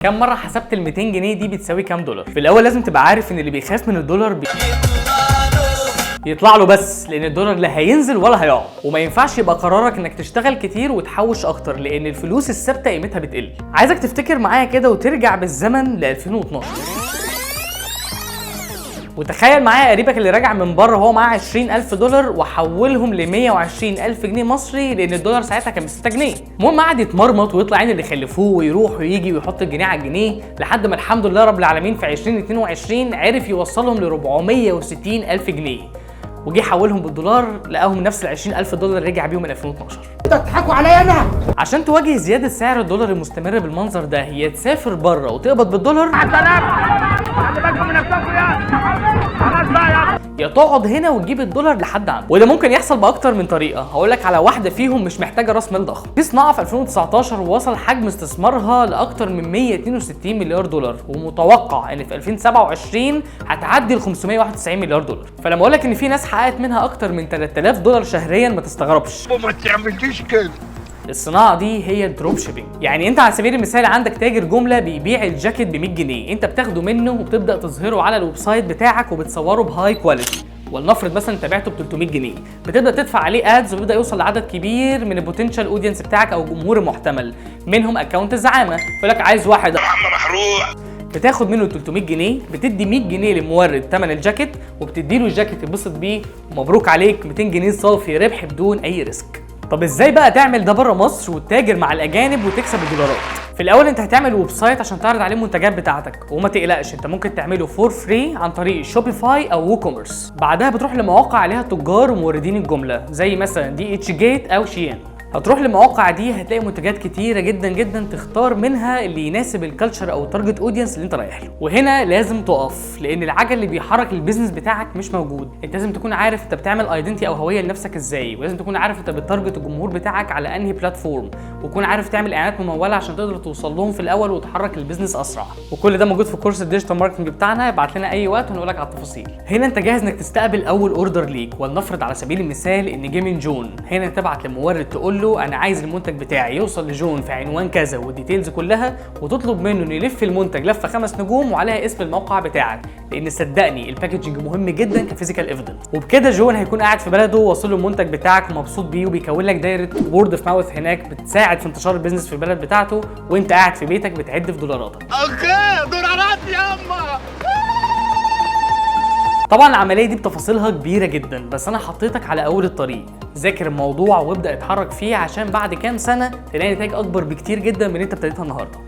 كم مرة حسبت ال 200 جنيه دي بتساوي كام دولار؟ في الأول لازم تبقى عارف إن اللي بيخاف من الدولار يطلع له بس، لأن الدولار لا هينزل ولا هيقع، وما ينفعش يبقى قرارك إنك تشتغل كتير وتحوش أكتر، لأن الفلوس الثابتة قيمتها بتقل. عايزك تفتكر معايا كده وترجع بالزمن ل 2012. وتخيل معايا قريبك اللي راجع من بره وهو معاه 20,000 دولار وحولهم ل 120,000 جنيه مصري، لان الدولار ساعتها كان ب 6 جنيه. المهم قعد يتمرمط ويطلع عين اللي خلفوه ويروح ويجي ويحط الجنيه على الجنيه، لحد ما الحمد لله رب العالمين في 2022 عرف يوصلهم ل 460,000 جنيه، وجي حولهم بالدولار لقاهم نفس ال 20,000 دولار رجع بيهم من 2012. بتضحكوا عليا انا؟ عشان تواجه زياده سعر الدولار المستمر بالمنظر ده، يا تسافر بره وتقبض بالدولار، يا تقعد هنا وتجيب الدولار لحد عندك. وده ممكن يحصل باكتر من طريقه، هقول لك على واحده فيهم مش محتاجه راس مال ضخم. في صناعه في 2019 وصل حجم استثمارها لاكتر من 162 مليار دولار، ومتوقع ان في 2027 هتعدي ال 591 مليار دولار. فلما اقول لك ان في ناس حققت منها اكتر من 3000 دولار شهريا ما تستغربش. ما تعمليش كده. الصناعه دي هي الدروب شيبينج. يعني انت على سبيل المثال عندك تاجر جمله بيبيع الجاكيت ب 100 جنيه، انت بتاخده منه وبتبدا تظهره على الويب سايت بتاعك وبتصوره بهاي كواليتي، ولنفرض مثلا انت بعته ب 300 جنيه، بتبدا تدفع عليه ادز وبيبدا يوصل لعدد كبير من البوتنشال اودينس بتاعك او الجمهور المحتمل، منهم اكونت الزعامه. يقول لك عايز واحد محروق، بتاخد منه 300 جنيه، بتدي 100 جنيه للمورد ثمن الجاكيت، وبتدي له الجاكيت يتبسط بيه، ومبروك عليك 200 جنيه صافي ربح بدون اي ريسك. طب ازاي بقى تعمل ده بره مصر وتتاجر مع الاجانب وتكسب الدولارات؟ في الاول انت هتعمل ويب سايت عشان تعرض عليه المنتجات بتاعتك، وما تقلقش انت ممكن تعمله فور فري عن طريق شوبيفاي او ووكوميرس. بعدها بتروح لمواقع عليها تجار وموردين الجمله زي مثلا دي اتش جيت او شيان. هتروح للمواقع دي هتلاقي منتجات كتيره جدا جدا تختار منها اللي يناسب الكالتشر او التارجت اودينس اللي انت رايح له. وهنا لازم تقف، لان العجل اللي بيحرك البيزنس بتاعك مش موجود. انت لازم تكون عارف انت بتعمل ايدنتي او هويه لنفسك ازاي، ولازم تكون عارف انت بتارجت الجمهور بتاعك على انهي بلاتفورم، وتكون عارف تعمل اعلانات مموله عشان تقدر توصل لهم في الاول وتحرك البيزنس اسرع. وكل ده موجود في كورس الديجيتال ماركتنج بتاعنا، ابعت لنا اي وقت ونقول لك على التفاصيل. هنا انت جاهز انك تستقبل اول اوردر ليك، ولنفرض على سبيل المثال ان جه من جون. هنا تبعت للمورد تقول له انا عايز المنتج بتاعي يوصل لجون في عنوان كذا والديتيلز كلها، وتطلب منه انه يلف المنتج لفه 5 نجوم وعليها اسم الموقع بتاعك، لان صدقني الباكجنج مهم جدا كفيزيكال ايفيدنس. وبكده جون هيكون قاعد في بلده واصل له المنتج بتاعك ومبسوط بيه، وبيكون لك دايره وورد اوف ماوث هناك بتساعد في انتشار البيزنس في البلد بتاعته، وانت قاعد في بيتك بتعد في دولاراتك. اوكي دولارات ياما. طبعا العمليه دي بتفاصيلها كبيره جدا، بس انا حطيتك على اول الطريق. ذاكر الموضوع وابدا اتحرك فيه عشان بعد كام سنه تلاقي نتائج اكبر بكتير جدا من اللي انت ابتديتها النهارده.